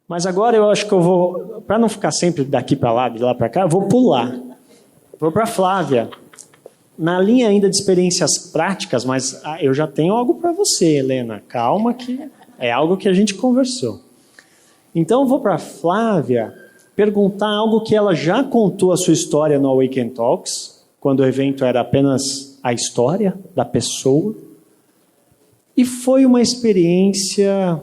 Mas agora eu acho que eu vou, para não ficar sempre daqui para lá, de lá para cá, eu vou pular. Vou para a Flávia. Na linha ainda de experiências práticas, mas eu já tenho algo para você, Helena. Calma que é algo que a gente conversou. Então eu vou para a Flávia perguntar algo que ela já contou a sua história no Awaken Talks, quando o evento era apenas a história da pessoa. E foi uma experiência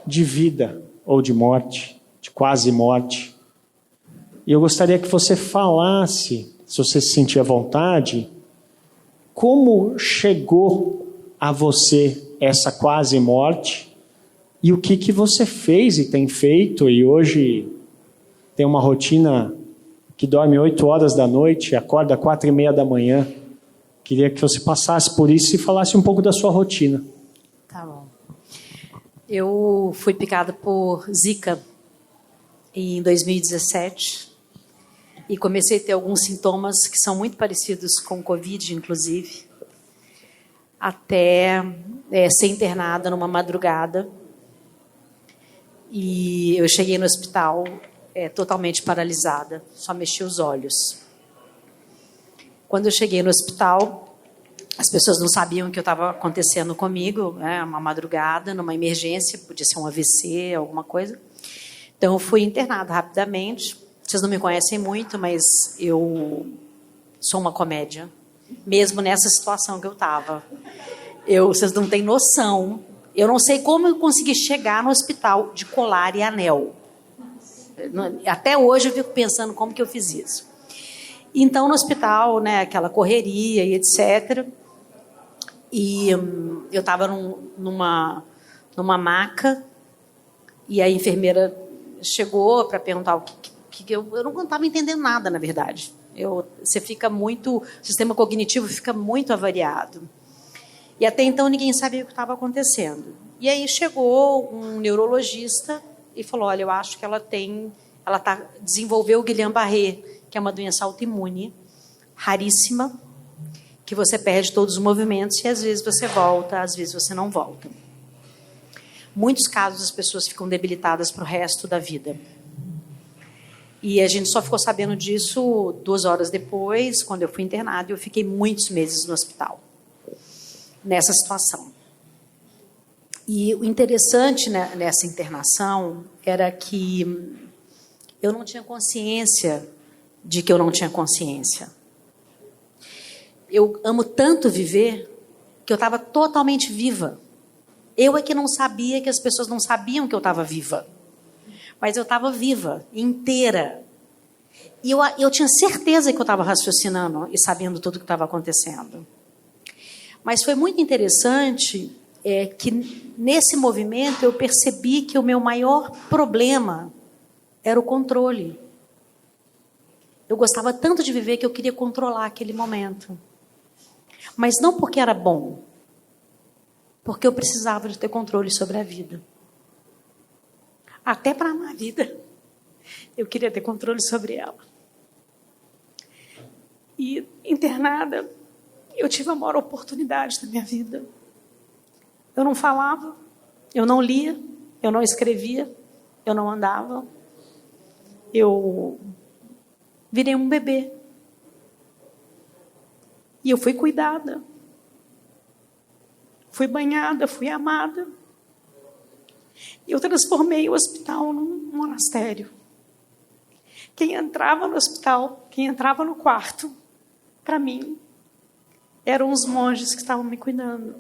de vida ou de morte, de quase morte. E eu gostaria que você falasse, se você se sentir à vontade, como chegou a você essa quase morte e o que você fez e tem feito, e hoje tem uma rotina que dorme 8 horas da noite, acorda 4:30 da manhã. Queria que você passasse por isso e falasse um pouco da sua rotina. Tá bom. Eu fui picada por Zika em 2017 e comecei a ter alguns sintomas que são muito parecidos com Covid, inclusive, até ser internada numa madrugada. E eu cheguei no hospital totalmente paralisada, só mexi os olhos. Quando eu cheguei no hospital, as pessoas não sabiam o que estava acontecendo comigo, uma madrugada, numa emergência, podia ser um AVC, alguma coisa. Então, eu fui internada rapidamente. Vocês não me conhecem muito, mas eu sou uma comédia, mesmo nessa situação que eu estava. Vocês não têm noção. Eu não sei como eu consegui chegar no hospital de colar e anel. Até hoje eu fico pensando como que eu fiz isso. Então, no hospital, aquela correria e etc. E eu estava numa maca e a enfermeira chegou para perguntar o que eu não estava entendendo nada, na verdade. Você fica muito... O sistema cognitivo fica muito avariado. E até então ninguém sabia o que estava acontecendo. E aí chegou um neurologista e falou, olha, eu acho que ela desenvolveu o Guillain-Barré, que é uma doença autoimune, raríssima, que você perde todos os movimentos e às vezes você volta, às vezes você não volta. Muitos casos as pessoas ficam debilitadas para o resto da vida. E a gente só ficou sabendo disso 2 horas depois, quando eu fui internada, e eu fiquei muitos meses no hospital, nessa situação. E o interessante nessa internação era que eu não tinha consciência de que eu não tinha consciência. Eu amo tanto viver que eu estava totalmente viva. Eu é que não sabia, que as pessoas não sabiam que eu estava viva. Mas eu estava viva, inteira. E eu tinha certeza que eu estava raciocinando e sabendo tudo o que estava acontecendo. Mas foi muito interessante que nesse movimento eu percebi que o meu maior problema era o controle. Eu gostava tanto de viver que eu queria controlar aquele momento. Mas não porque era bom, porque eu precisava de ter controle sobre a vida. Até para amar a vida, eu queria ter controle sobre ela. E internada, eu tive a maior oportunidade da minha vida. Eu não falava, eu não lia, eu não escrevia, eu não andava. Eu virei um bebê. E eu fui cuidada. Fui banhada, fui amada. E eu transformei o hospital num monastério. Quem entrava no hospital, quem entrava no quarto, para mim, eram os monges que estavam me cuidando.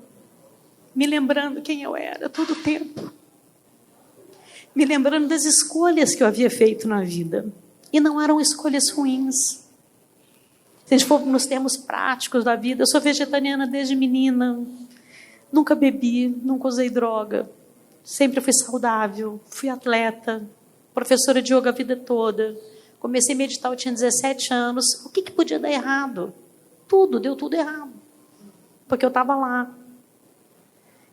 Me lembrando quem eu era todo o tempo. Me lembrando das escolhas que eu havia feito na vida. E não eram escolhas ruins. Se a gente for nos termos práticos da vida, eu sou vegetariana desde menina. Nunca bebi, nunca usei droga. Sempre fui saudável, fui atleta, professora de yoga a vida toda. Comecei a meditar, eu tinha 17 anos. O que podia dar errado? Tudo, deu tudo errado. Porque eu estava lá,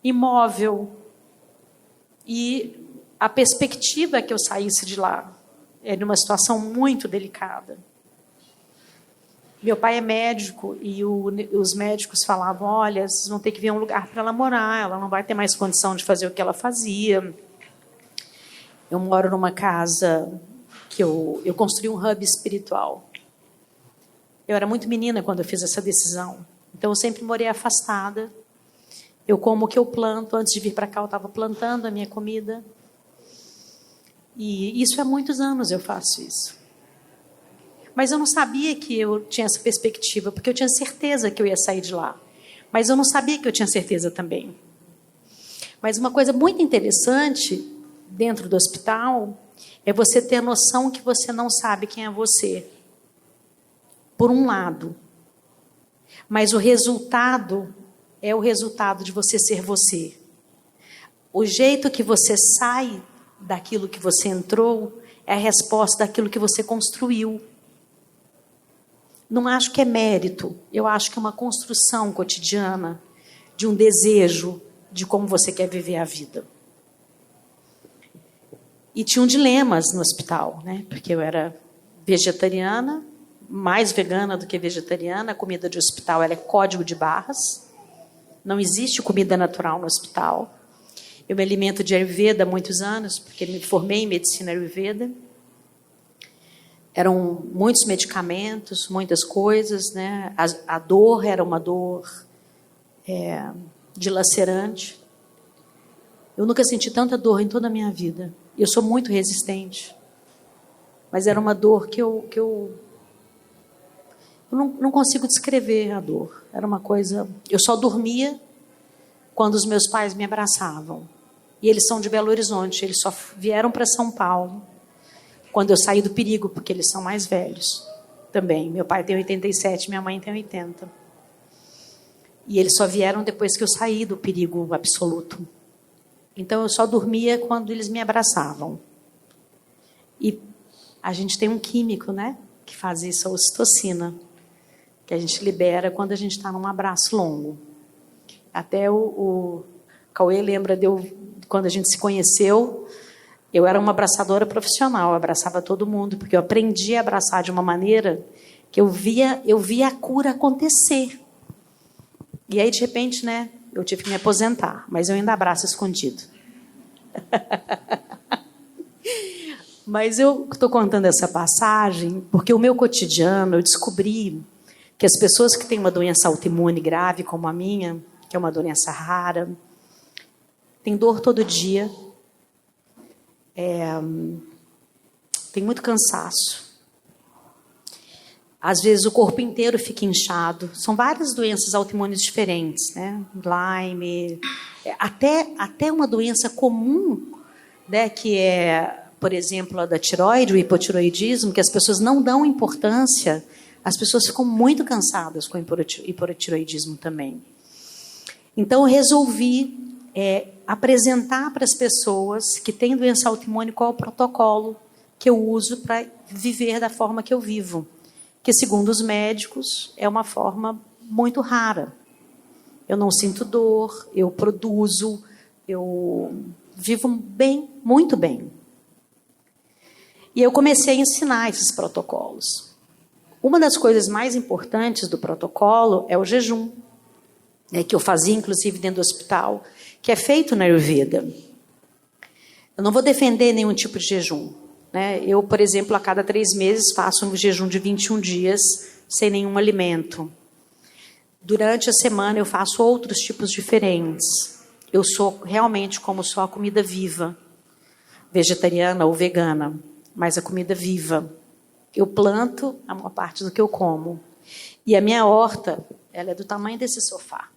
imóvel. E a perspectiva é que eu saísse de lá era uma situação muito delicada. Meu pai é médico e os médicos falavam, olha, vocês vão ter que ver um lugar para ela morar, ela não vai ter mais condição de fazer o que ela fazia. Eu moro numa casa que eu construí um hub espiritual. Eu era muito menina quando eu fiz essa decisão. Então, eu sempre morei afastada. Eu como o que eu planto. Antes de vir para cá, eu estava plantando a minha comida. E isso há muitos anos eu faço isso. Mas eu não sabia que eu tinha essa perspectiva, porque eu tinha certeza que eu ia sair de lá. Mas eu não sabia que eu tinha certeza também. Mas uma coisa muito interessante dentro do hospital é você ter a noção que você não sabe quem é você. Por um lado. Mas o resultado é o resultado de você ser você. O jeito que você sai daquilo que você entrou é a resposta daquilo que você construiu. Não acho que é mérito, eu acho que é uma construção cotidiana de um desejo de como você quer viver a vida. E tinham dilemas no hospital, né? Porque eu era vegetariana, mais vegana do que vegetariana, a comida de hospital ela é código de barras, não existe comida natural no hospital. Eu me alimento de Ayurveda há muitos anos, porque me formei em medicina Ayurveda. Eram muitos medicamentos, muitas coisas, né? A dor era uma dor dilacerante. Eu nunca senti tanta dor em toda a minha vida. Eu sou muito resistente. Mas era uma dor que eu não consigo descrever a dor. Era uma coisa... Eu só dormia quando os meus pais me abraçavam. E eles são de Belo Horizonte. Eles só vieram para São Paulo quando eu saí do perigo, porque eles são mais velhos também. Meu pai tem 87, minha mãe tem 80. E eles só vieram depois que eu saí do perigo absoluto. Então, eu só dormia quando eles me abraçavam. E a gente tem um químico, né, que faz isso, a ocitocina, que a gente libera quando a gente está num abraço longo. Até o Cauê lembra de eu, quando a gente se conheceu, eu era uma abraçadora profissional, eu abraçava todo mundo, porque eu aprendi a abraçar de uma maneira que eu via a cura acontecer. E aí, de repente, né, eu tive que me aposentar, mas eu ainda abraço escondido. Mas eu estou contando essa passagem porque o meu cotidiano, eu descobri que as pessoas que têm uma doença autoimune grave, como a minha, que é uma doença rara, têm dor todo dia, tem muito cansaço. Às vezes o corpo inteiro fica inchado. São várias doenças autoimunes diferentes, né? Lyme, até uma doença comum, né? Que é, por exemplo, a da tireoide, o hipotireoidismo, que as pessoas não dão importância. As pessoas ficam muito cansadas com o hipotireoidismo também. Então, eu resolvi apresentar para as pessoas que têm doença autoimune qual é o protocolo que eu uso para viver da forma que eu vivo. Que, segundo os médicos, é uma forma muito rara. Eu não sinto dor, eu produzo, eu vivo bem, muito bem. E eu comecei a ensinar esses protocolos. Uma das coisas mais importantes do protocolo é o jejum, né, que eu fazia, inclusive, dentro do hospital, que é feito na Ayurveda. Eu não vou defender nenhum tipo de jejum. Né? Eu, por exemplo, a cada 3 meses faço um jejum de 21 dias sem nenhum alimento. Durante a semana eu faço outros tipos diferentes. Eu sou realmente como só a comida viva, vegetariana ou vegana, mas a comida viva. Eu planto a maior parte do que eu como. E a minha horta, ela é do tamanho desse sofá.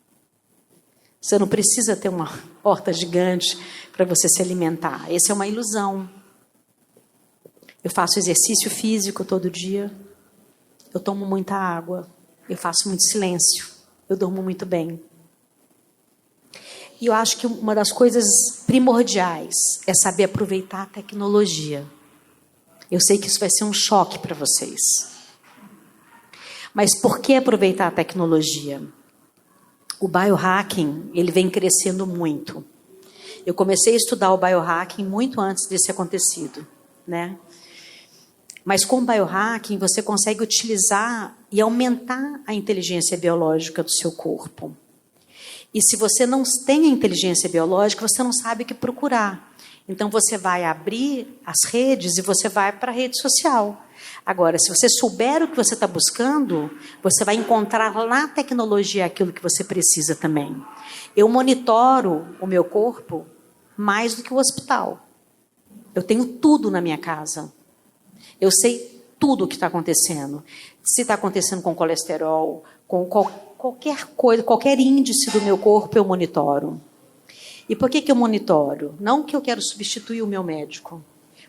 Você não precisa ter uma horta gigante para você se alimentar. Essa é uma ilusão. Eu faço exercício físico todo dia. Eu tomo muita água. Eu faço muito silêncio. Eu durmo muito bem. E eu acho que uma das coisas primordiais é saber aproveitar a tecnologia. Eu sei que isso vai ser um choque para vocês. Mas por que aproveitar a tecnologia? O biohacking, ele vem crescendo muito. Eu comecei a estudar o biohacking muito antes desse acontecido, né? Mas com o biohacking, você consegue utilizar e aumentar a inteligência biológica do seu corpo. E se você não tem a inteligência biológica, você não sabe o que procurar. Então você vai abrir as redes e você vai para a rede social. Agora, se você souber o que você está buscando, você vai encontrar na tecnologia aquilo que você precisa também. Eu monitoro o meu corpo mais do que o hospital. Eu tenho tudo na minha casa. Eu sei tudo o que está acontecendo. Se está acontecendo com colesterol, com qualquer coisa, qualquer índice do meu corpo, eu monitoro. E por que eu monitoro? Não que eu quero substituir o meu médico,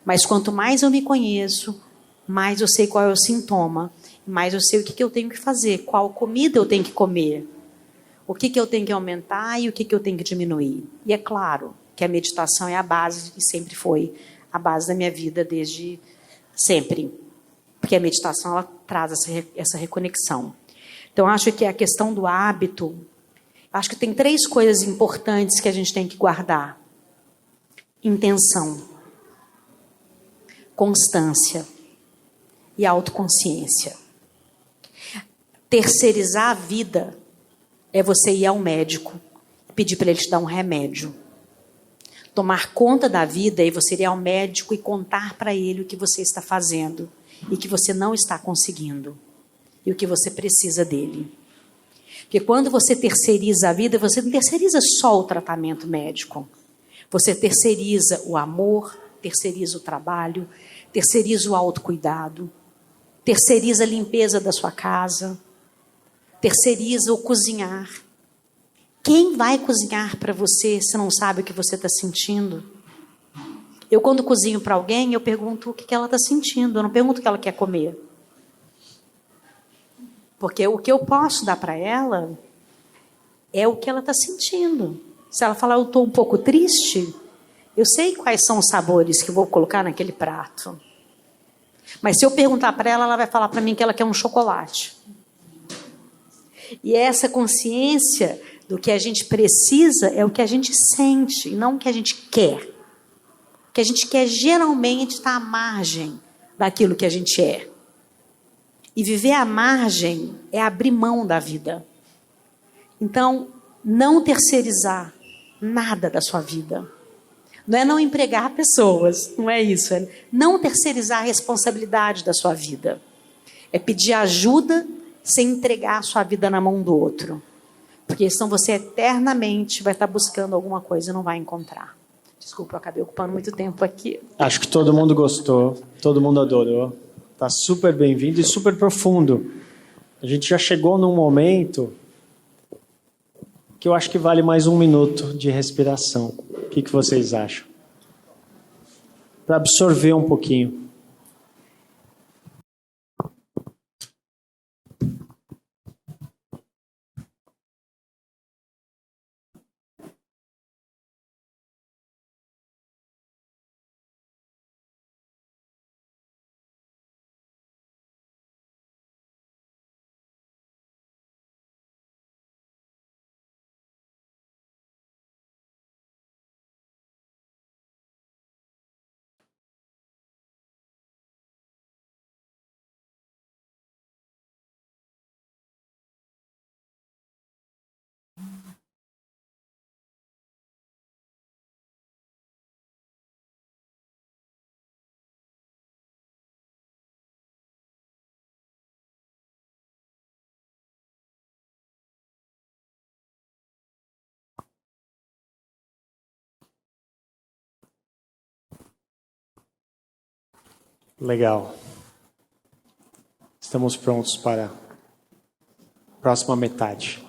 mas quanto mais eu me conheço, mais eu sei qual é o sintoma, mais eu sei o que eu tenho que fazer, qual comida eu tenho que comer, o que eu tenho que aumentar e o que eu tenho que diminuir. E é claro que a meditação é a base, e sempre foi a base da minha vida desde sempre, porque a meditação ela traz essa reconexão. Então, acho que a questão do hábito, acho que tem 3 coisas importantes que a gente tem que guardar. Intenção, constância e autoconsciência. Terceirizar a vida é você ir ao médico e pedir para ele te dar um remédio. Tomar conta da vida é você ir ao médico e contar para ele o que você está fazendo e que você não está conseguindo e o que você precisa dele. Porque quando você terceiriza a vida, você não terceiriza só o tratamento médico. Você terceiriza o amor, terceiriza o trabalho, terceiriza o autocuidado, terceiriza a limpeza da sua casa, terceiriza o cozinhar. Quem vai cozinhar para você se não sabe o que você está sentindo? Eu, quando cozinho para alguém, eu pergunto o que ela está sentindo. Eu não pergunto o que ela quer comer. Porque o que eu posso dar para ela é o que ela está sentindo. Se ela falar, eu estou um pouco triste, eu sei quais são os sabores que eu vou colocar naquele prato. Mas se eu perguntar para ela, ela vai falar para mim que ela quer um chocolate. E essa consciência do que a gente precisa é o que a gente sente, e não o que a gente quer. O que a gente quer geralmente está à margem daquilo que a gente é. E viver à margem é abrir mão da vida. Então, não terceirizar nada da sua vida. Não é não empregar pessoas, não é isso. É não terceirizar a responsabilidade da sua vida. É pedir ajuda sem entregar a sua vida na mão do outro. Porque senão você eternamente vai estar buscando alguma coisa e não vai encontrar. Desculpa, eu acabei ocupando muito tempo aqui. Acho que todo mundo gostou, todo mundo adorou. Está super bem-vindo e super profundo. A gente já chegou num momento que eu acho que vale mais 1 minuto de respiração. O que vocês acham? Para absorver um pouquinho. Legal. Estamos prontos para a próxima metade.